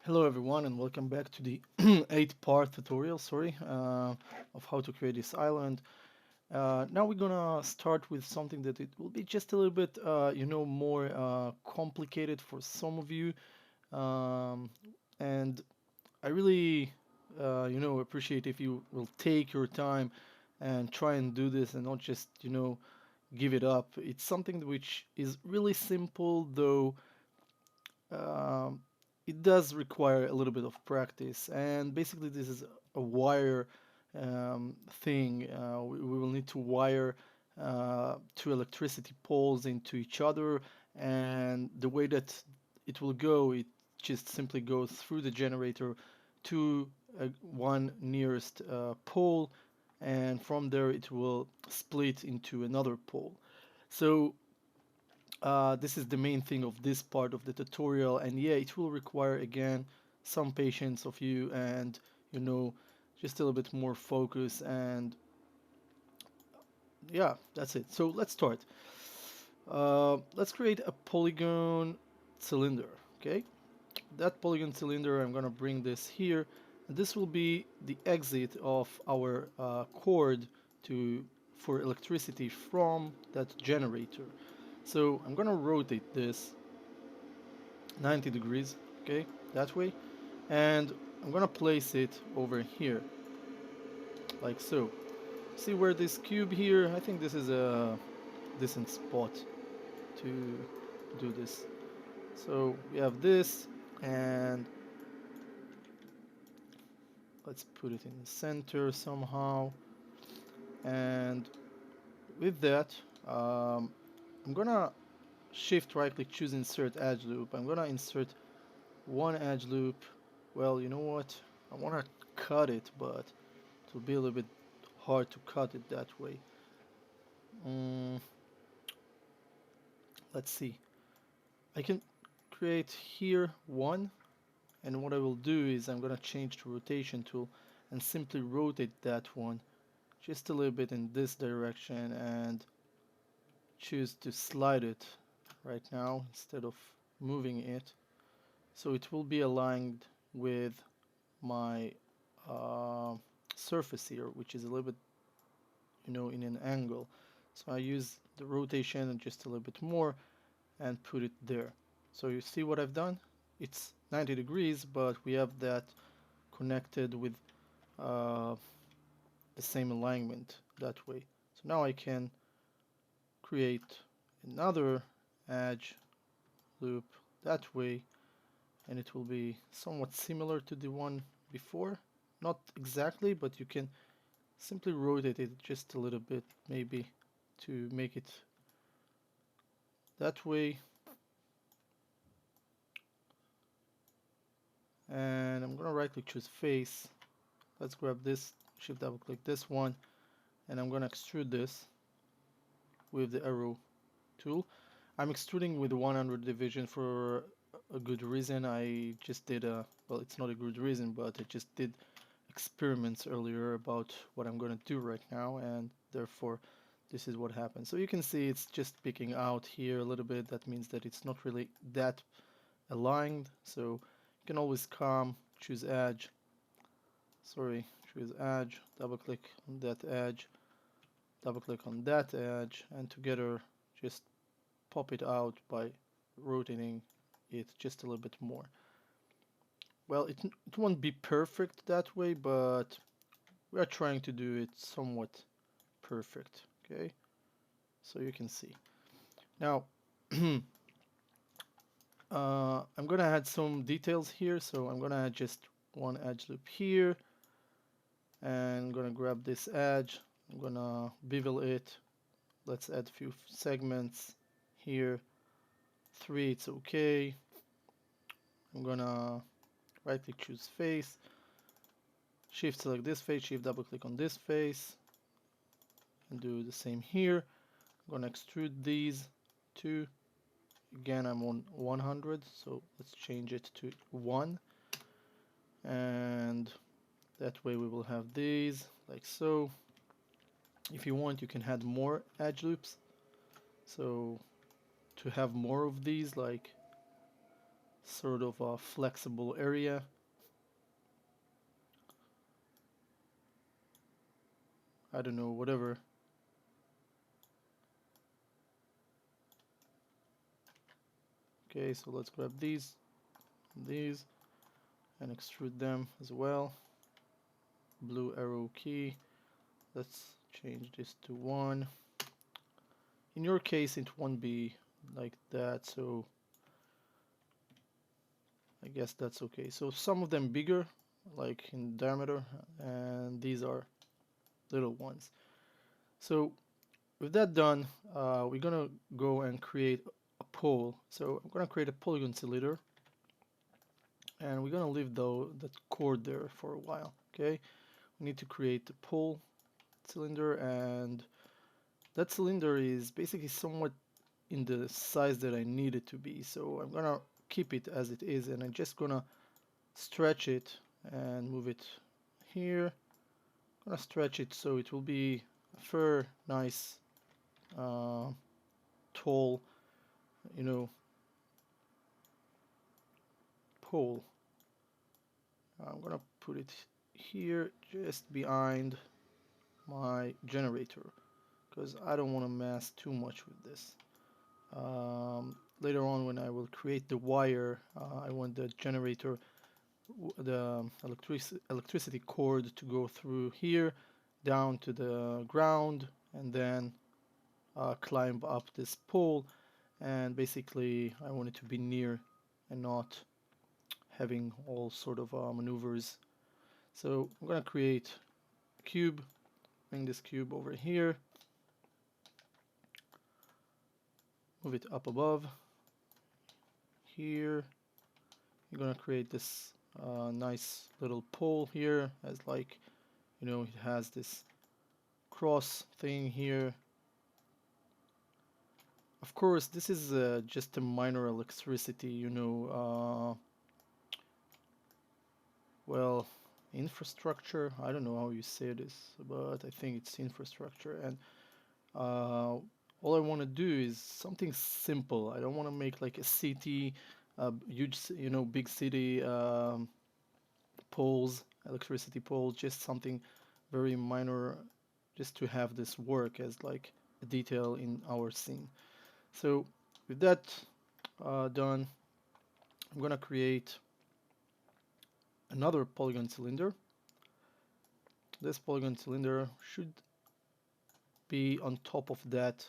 Hello everyone and welcome back to the 8-part tutorial, of how to create this island. Now we're gonna start with something that it will be just a little bit, more complicated for some of you. Um, and I really, appreciate if you will take your time and try and do this and not just, give it up. It's something which is really simple, though um, it does require a little bit of practice, and basically this is a wire thing. We will need to wire two electricity poles into each other, and the way that it will go, it just simply goes through the generator to one nearest pole, and from there it will split into another pole. So this is the main thing of this part of the tutorial, and yeah, it will require again some patience of you and you know just a little bit more focus, and yeah, that's it. So let's start. Let's create a polygon cylinder. Okay, that polygon cylinder, I'm gonna bring this here, and this will be the exit of our cord to for electricity from that generator. So I'm gonna rotate this 90 degrees, okay, that way, and I'm gonna place it over here like so. See where this cube here, I think this is a decent spot to do this. So we have this, and let's put it in the center somehow, and with that, I'm gonna shift right click, choose insert edge loop. I'm gonna insert one edge loop. Well, you know what, I want to cut it, but it will be a little bit hard to cut it that way. Mm, let's see. I can create here one, and what I will do is I'm gonna change the rotation tool and simply rotate that one just a little bit in this direction and choose to slide it right now instead of moving it. So it will be aligned with my uh, surface here, which is a little bit, in an angle. So I use the rotation and just a little bit more and put it there. So you see what I've done? It's 90 degrees, but we have that connected with uh, the same alignment that way. So now I can create another edge loop that way, and it will be somewhat similar to the one before. Not exactly, but you can simply rotate it just a little bit, maybe, to make it that way. And I'm gonna right click, choose face. Let's grab this, shift double click this one, and I'm gonna extrude this with the arrow tool. I'm extruding with 100 division for a good reason. I just did a, well, it's not a good reason, but I just did experiments earlier about what I'm gonna do right now, and therefore this is what happens. So you can see it's just picking out here a little bit. That means that it's not really that aligned. So you can always come, choose edge, choose edge, double click on that edge, double click on that edge, and together just pop it out by rotating it just a little bit more. Well, it won't be perfect that way, but we are trying to do it somewhat perfect, okay? So you can see. Now, I'm gonna add some details here, so I'm gonna add just one edge loop here, and I'm gonna grab this edge, I'm gonna bevel it. Let's add a few segments here. 3, it's okay. I'm gonna right click, choose face, shift select this face, shift double click on this face, and do the same here. I'm gonna extrude these two. Again, I'm on 100, so let's change it to 1, and that way we will have these like so. If you want, you can add more edge loops, so to have more of these, like sort of a flexible area. I don't know, whatever. Okay, so let's grab these and extrude them as well. Blue arrow key. Let's change this to 1. In your case, it won't be like that, so I guess that's okay. So some of them bigger, like in diameter, and these are little ones. So with that done, we're gonna go and create a pole. So I'm gonna create a polygon cylinder, and we're gonna leave that chord there for a while. Okay, we need to create the pole cylinder, and that cylinder is basically somewhat in the size that I need it to be. So I'm gonna keep it as it is, and I'm just gonna stretch it and move it here. I'm gonna stretch it so it will be a fair, nice, tall, you know, pole. I'm gonna put it here just behind my generator because I don't want to mess too much with this. Later on when I will create the wire, I want the generator, the electricity cord to go through here down to the ground and then climb up this pole, and basically I want it to be near and not having all sort of maneuvers. So I'm gonna create a cube, bring this cube over here, move it up above here. You're gonna create this nice little pole here, as like, it has this cross thing here. Of course, this is just a minor electricity, well, infrastructure. I don't know how you say this, but I think it's infrastructure. And all I want to do is something simple. I don't want to make like a city, huge, big city poles, electricity poles, just something very minor, just to have this work as like a detail in our scene. So with that done, I'm gonna create another polygon cylinder. This polygon cylinder should be on top of that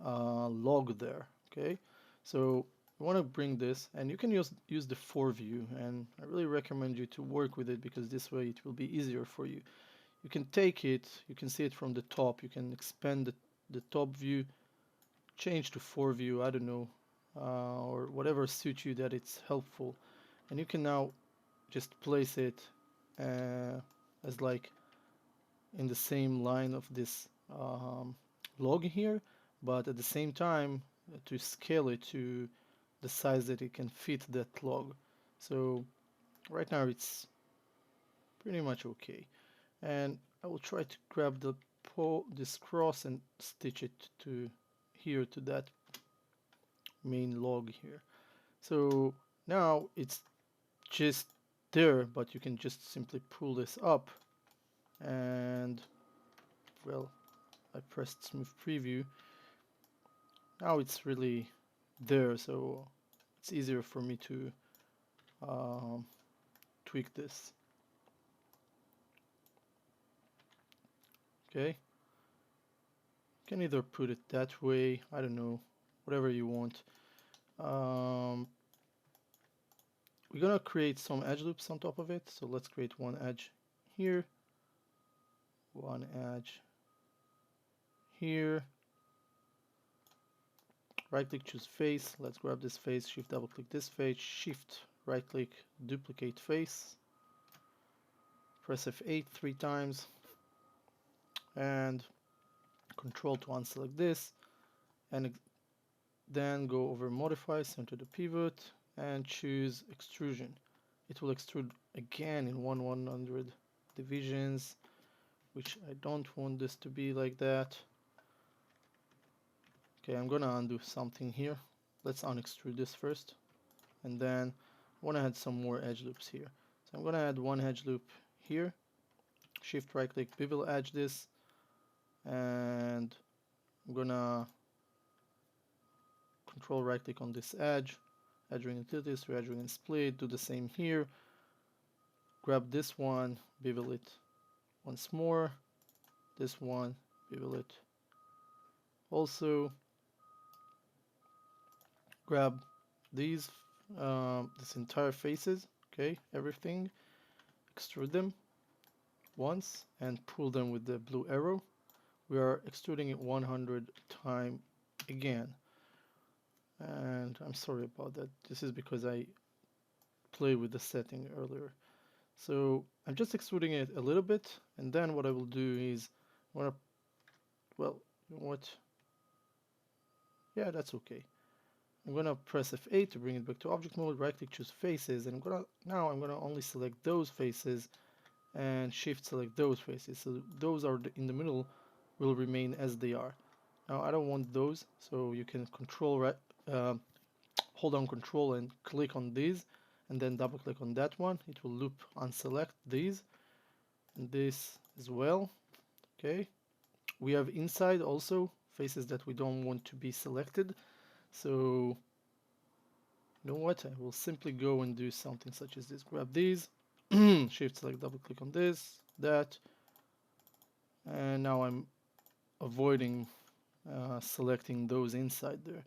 log there. Okay, so you want to bring this, and you can use the 4 view, and I really recommend you to work with it because this way it will be easier for you. You can take it, you can see it from the top, you can expand the top view, change to 4 view, I don't know, or whatever suits you that it's helpful, and you can now just place it as like in the same line of this log here, but at the same time to scale it to the size that it can fit that log. So right now it's pretty much okay, and I will try to grab this cross and stitch it to here to that main log here. So now it's just there, but you can just simply pull this up, and well, I pressed smooth preview. Now it's really there, so it's easier for me to um, tweak this. Okay, you can either put it that way, I don't know, whatever you want. We're gonna create some edge loops on top of it, so let's create one edge here, one edge here. Right click, choose face. Let's grab this face, shift double click this face, shift right click, duplicate face, press F8 3 times, and control to unselect this, and then go over modify, center the pivot, and choose extrusion. It will extrude again in 1/100 divisions, which I don't want this to be like that. Okay, I'm gonna undo something here. Let's unextrude this first. and then I want to add some more edge loops here. So I'm going to add one edge loop here, shift right click, bevel edge this, and I'm going to control right click on this edge, edge ring utilities to edge ring and split, do the same here, grab this one, bevel it once more, this one, bevel it also, grab these, this entire faces, okay, everything, extrude them once and pull them with the blue arrow. We are extruding it 100 times again, and I'm sorry about that. This is because I played with the setting earlier. So I'm just extruding it a little bit, and then what I will do is, well, you know what? Yeah, that's okay. I'm gonna press F8 to bring it back to object mode, right click, choose faces, and now I'm gonna only select those faces and shift select those faces. So those are in the middle will remain as they are. Now I don't want those, so you can hold down control and click on these, and then double click on that one. It will loop unselect these and this as well. Okay, we have inside also faces that we don't want to be selected, so you know what, I will simply go and do something such as this. Grab these, shift select, double click on this, that, and now I'm avoiding selecting those inside there.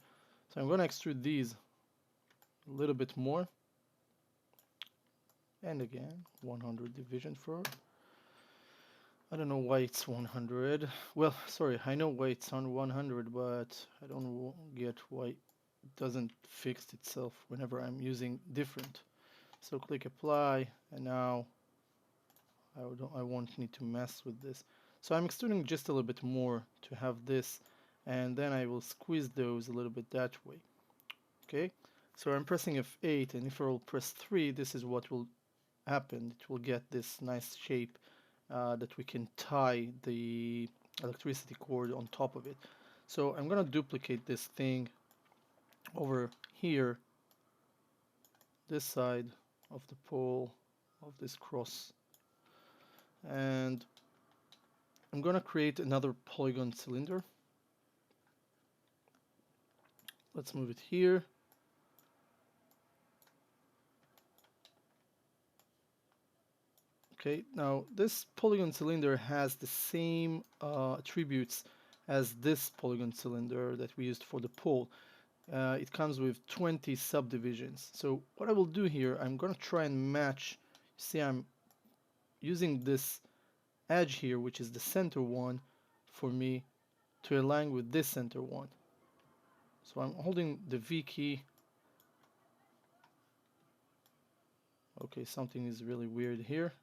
So I'm going to extrude these a little bit more, and again 100 division for, I don't know why it's 100. Well, sorry, I know why it's on 100, but I don't get why it doesn't fix itself whenever I'm using different. So click apply, and now I won't need to mess with this. So I'm extruding just a little bit more to have this, and then I will squeeze those a little bit that way. Okay, so I'm pressing F8, and if I will press 3, this is what will happen. It will get this nice shape that we can tie the electricity cord on top of it. So I'm gonna duplicate this thing over here, this side of the pole of this cross, and I'm gonna create another polygon cylinder. Let's move it here. Okay, now this polygon cylinder has the same attributes as this polygon cylinder that we used for the pole. It comes with 20 subdivisions. So what I will do here, I'm gonna try and match. See, I'm using this edge here, which is the center one, for me to align with this center one. So I'm holding the V key. Okay, something is really weird here.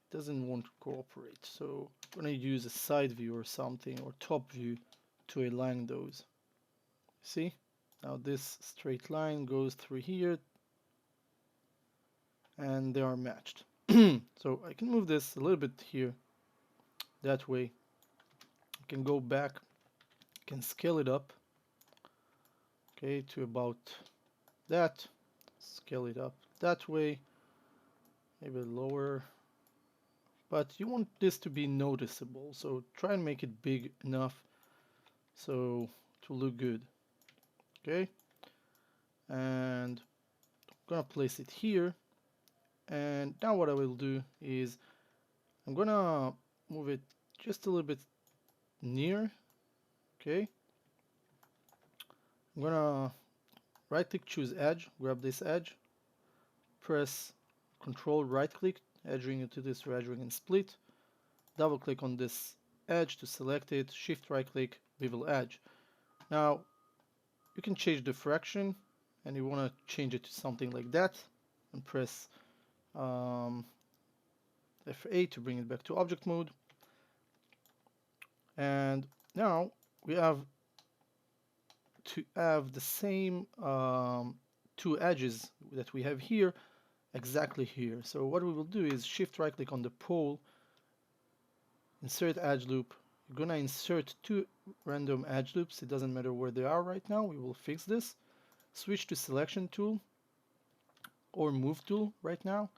It doesn't want to cooperate. So I'm gonna use a side view or something, or top view, to align those. See? Now this straight line goes through here, and they are matched. So I can move this a little bit here, that way. I can go back, can scale it up, okay, to about that, scale it up that way, maybe lower, but you want this to be noticeable, so try and make it big enough so to look good. Okay, and I'm gonna place it here, and now what I will do is I'm gonna move it just a little bit near. Okay, I'm gonna right click, choose edge, grab this edge, press control right click, edge ring into this edge ring and split, double click on this edge to select it, shift right click, bevel edge. Now you can change the fraction, and you want to change it to something like that, and press F8 to bring it back to object mode. And now we have to have the same two edges that we have here exactly here. So what we will do is shift right click on the pole, insert edge loop. You're gonna insert two random edge loops. It doesn't matter where they are right now. We will fix this. switch to selection tool or move tool right now,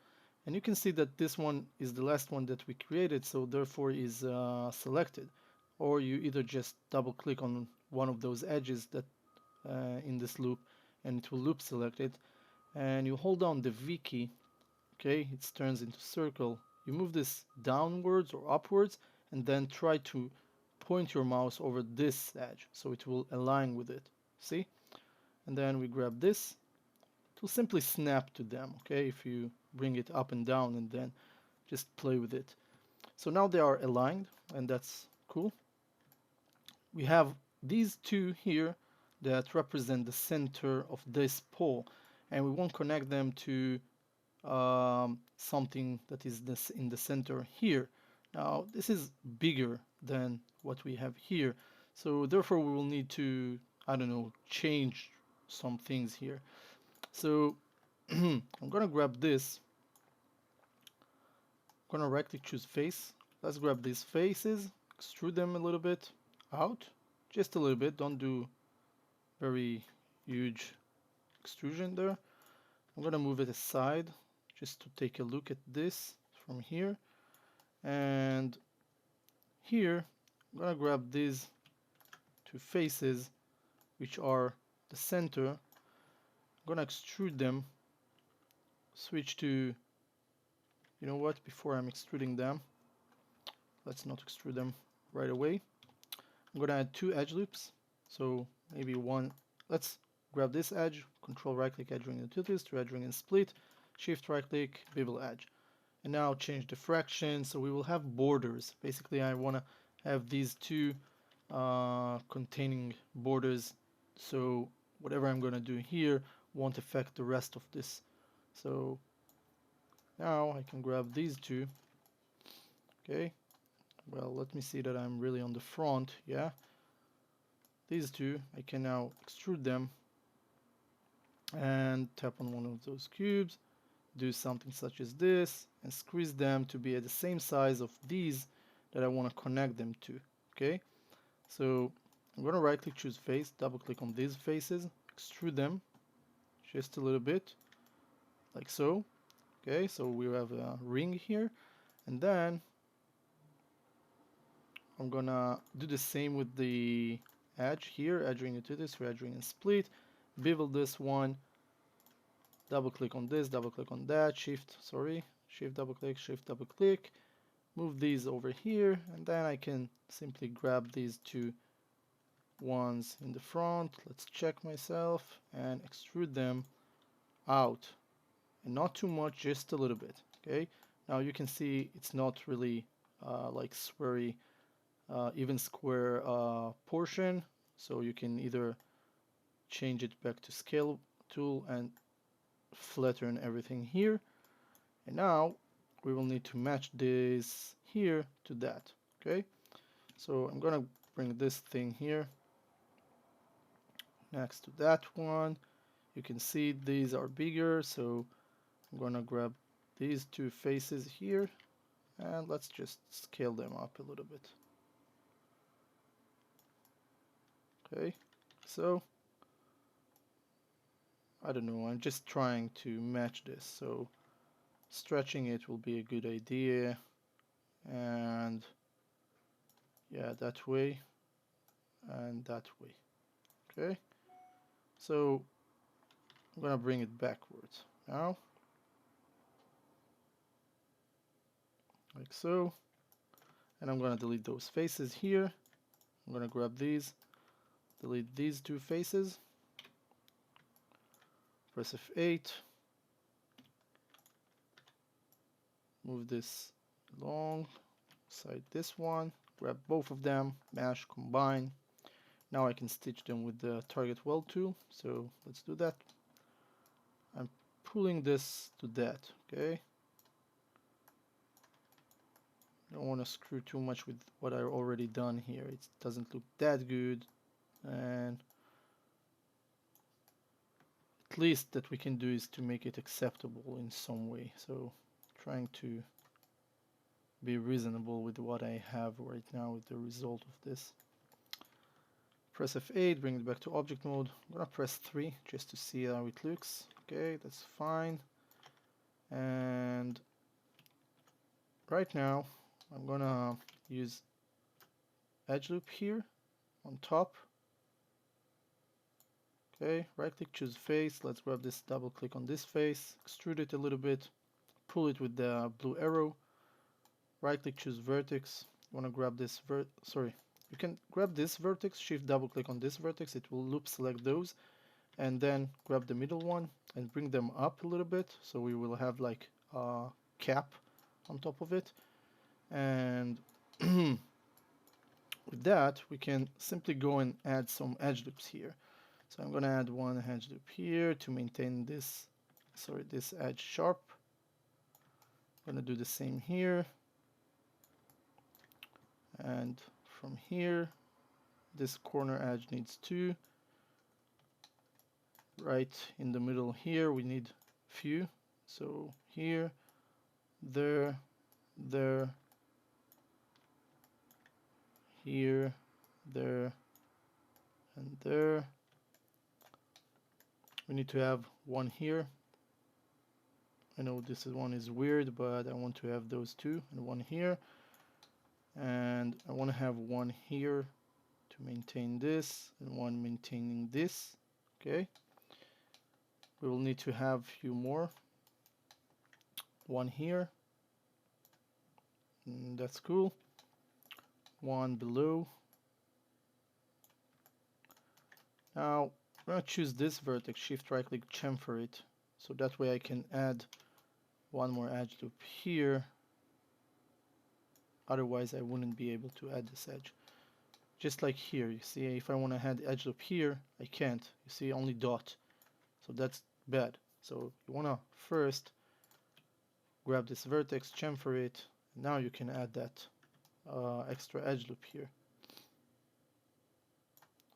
and you can see that this one is the last one that we created, so therefore is selected. Or you either just double click on one of those edges that in this loop, and it will loop select it, and you hold down the V key. Okay, it turns into circle. You move this downwards or upwards, and then try to point your mouse over this edge so it will align with it. See? And then we grab this. It will simply snap to them. Okay, if you bring it up and down and then just play with it. So now they are aligned, and that's cool. We have these two here that represent the center of this pole, and we want to connect them to something that is this in the center here. Now this is bigger than what we have here, so therefore we will need to, I don't know, change some things here. So I'm gonna grab this, I'm gonna right click, choose face. Let's grab these faces, extrude them a little bit out, just a little bit, don't do very huge extrusion there. I'm gonna move it aside just to take a look at this from here. And here I'm gonna grab these two faces, which are the center. I'm gonna extrude them, switch to, you know what, before I'm extruding them, let's not extrude them right away. I'm gonna add two edge loops, so maybe one. Let's grab this edge, control right click, edge ring utilities to edge ring and split, shift right click, bevel edge. And now change the fraction, so we will have borders. Basically I want to have these two containing borders, so whatever I'm going to do here won't affect the rest of this. So now I can grab these two. Okay, well, let me see that I'm really on the front. Yeah, these two, I can now extrude them and tap on one of those cubes, do something such as this, and squeeze them to be at the same size of these that I want to connect them to. Okay, so I'm going to right click, choose face, double click on these faces, extrude them just a little bit, like so. Okay, so we have a ring here, and then I'm gonna do the same with the edge here, edge ring into this, edge ring and split, bevel this one, double click on this, double click on that, shift double click, move these over here, and then I can simply grab these two ones in the front. Let's check myself and extrude them out, and not too much, just a little bit. Okay, now you can see it's not really like very even square portion, so you can either change it back to scale tool and flatten everything here. And now we will need to match this here to that. Okay, so I'm gonna bring this thing here next to that one. You can see these are bigger, so I'm gonna grab these two faces here and let's just scale them up a little bit. Okay, so I don't know, I'm just trying to match this, so stretching it will be a good idea, and yeah, that way and that way. Okay, so I'm gonna bring it backwards now, like so, and I'm gonna delete those faces here. I'm gonna grab these, delete these two faces, press F8, move this along side this one, grab both of them, mash, combine. Now I can stitch them with the target weld tool, so let's do that. I'm pulling this to that, okay? Don't want to screw too much with what I've already done here. It doesn't look that good, and at least that we can do is to make it acceptable in some way. So trying to be reasonable with what I have right now with the result of this. Press F8, bring it back to object mode. I'm gonna press 3 just to see how it looks. Okay, that's fine. And right now, I'm gonna use edge loop here on top. Okay, right click, choose face. Let's grab this, double click on this face, extrude it a little bit, pull it with the blue arrow. Right click, choose vertex. You want to grab this you can grab this vertex, shift double click on this vertex, it will loop select those, and then grab the middle one and bring them up a little bit, so we will have like a cap on top of it. And with that, we can simply go and add some edge loops here. So I'm gonna add one edge loop here to maintain this, this edge sharp. I'm gonna do the same here. And from here, this corner edge needs 2. Right in the middle here, we need few. So here, there, there, here, there, and there. We need to have one here. I know this one is weird, but I want to have those two, and one here. And I want to have one here to maintain this, and one maintaining this. Okay. We will need to have a few more. One here. That's cool. One below. Now I'm gonna choose this vertex, shift right click, chamfer it, so that way I can add one more edge loop here. Otherwise I wouldn't be able to add this edge. Just like here, you see, if I want to add edge loop here, I can't. You see, only dot. So that's bad. So you want to first grab this vertex, chamfer it. Now you can add that extra edge loop here.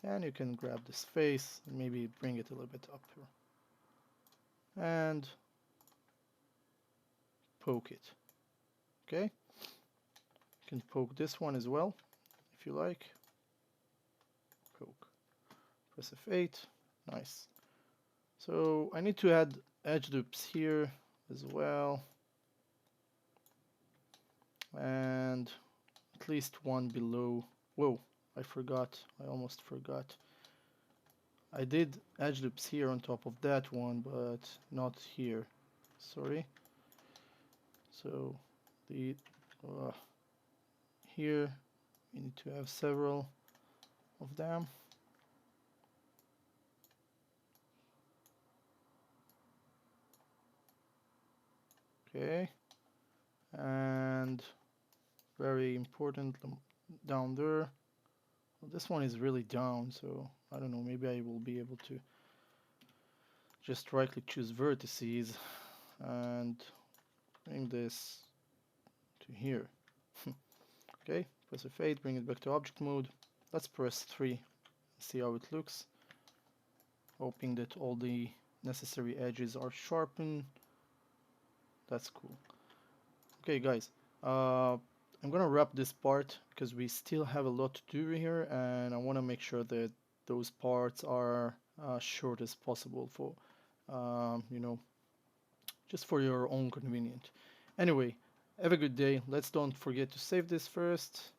And you can grab this face and maybe bring it a little bit up here. And poke it. Okay? You can poke this one as well, if you like. Poke. Press F8. Nice. So I need to add edge loops here as well. And at least one below. Whoa, I forgot. I almost forgot. I did edge loops here on top of that one, but not here. Sorry. So the here we need to have several of them. Okay. And very important down there. Well, this one is really down, so I don't know, maybe I will be able to just right click, choose vertices and bring this to here. Okay, press F8, bring it back to object mode. Let's press 3, see how it looks. Hoping that all the necessary edges are sharpened. That's cool. Okay guys, I'm gonna wrap this part because we still have a lot to do here, and I want to make sure that those parts are short as possible for you know, just for your own convenience. Anyway, have a good day. Let's don't forget to save this first.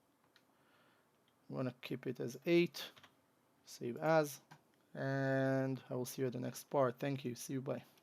I'm gonna keep it as 8, save as, and I will see you at the next part. Thank you. See you. Bye.